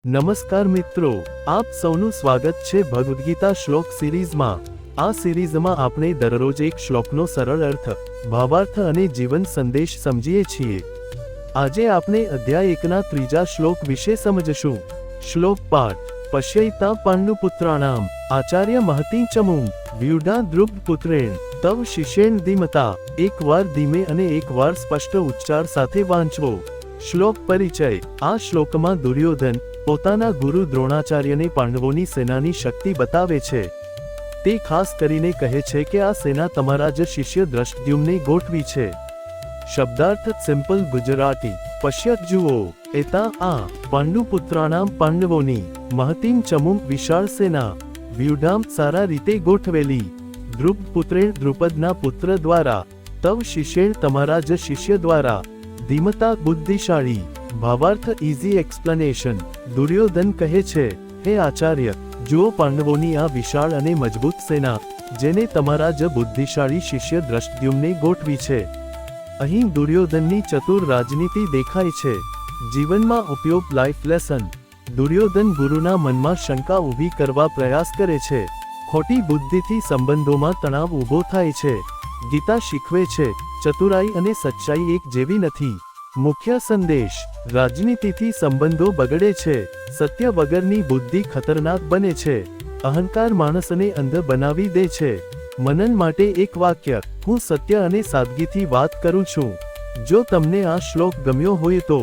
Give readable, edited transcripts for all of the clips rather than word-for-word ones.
નમસ્કાર મિત્રો, આપ સૌનું સ્વાગત છે ભગવદ્ ગીતા શ્લોક સિરીઝમાં। આ સિરીઝમાં આપણે દરરોજ એક શ્લોકનો સરળ અર્થ, ભાવાર્થ અને જીવન સંદેશ સમજીએ છીએ। આજે આપણે અધ્યાય 1ના ત્રીજા શ્લોક વિશે સમજશું। શ્લોક પાઠ। પશ્યૈતા પાંડુપુત્રાણામ આચાર્ય મહતી ચમું વ્યુઢા દ્રુપદપુત્રેણ તવ શિષ્યેણ ધીમતા। એકવાર ધીમે અને એકવાર સ્પષ્ટ ઉચ્ચાર સાથે વાંચવો। શ્લોક પરિચય। આ શ્લોકમાં દુર્યોધન પોતાના ગુરુ દ્રોણાચાર્યને પાંડવોની સેનાની શક્તિ બતાવે છે। તે ખાસ કરીને કહે છે કે આ સેના તમારા જ શિષ્ય દ્રષ્ટદ્યુમ્ને ગોઠવી છે। શબ્દાર્થ સિમ્પલ ગુજરાતી। પશ્યત જુઓ, એતા આ પાંડુપુત્રાણામ પાંડવોની, મહતીમ ચમું વિશાળ સેના, વ્યુઢામ સારા રીતે ગોઠવેલી, દ્રુપદપુત્રેણ દ્રુપદના પુત્ર દ્વારા, તવ શિષ્યેણ તમારા જ શિષ્ય દ્વારા, ધીમતા બુદ્ધિશાળી। ભાવાર્થ ઇઝી એક્સપ્લેનેશન। દુર્યોધન કહે છે, હે આચાર્ય, જુઓ પાંડવોની આ વિશાળ અને મજબૂત સેના, જેને તમારા જ બુદ્ધિશાળી શિષ્ય દ્રષ્ટદ્યુમ્ને ગોઠવી છે। અહીં દુર્યોધનની ચતુર રાજનીતિ દેખાય છે। જીવનમાં ઉપયોગ લાઈફ લેસન। દુર્યોધન ગુરુના મનમાં શંકા ઊભી કરવા પ્રયાસ કરે છે। ખોટી બુદ્ધિથી સંબંધોમાં તણાવ ઊભો થાય છે। ગીતા શીખવે છે, ચતુરાઈ અને સચ્ચાઈ એક જેવી નથી। મુખ્ય સંદેશ। રાજનીતિથી સંબંધો બગડે છે। સત્ય વગરની બુદ્ધિ ખતરનાક બને છે। અહંકાર માણસને અંધ બનાવી દે છે। મનન માટે એક વાક્ય, હું સત્ય અને સાદગીથી વાત કરું છું। જો તમને આ શ્લોક ગમ્યો હોય તો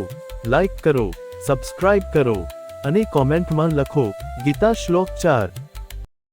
લાઈક કરો, સબસ્ક્રાઇબ કરો અને કોમેન્ટમાં લખો, ગીતા શ્લોક 4।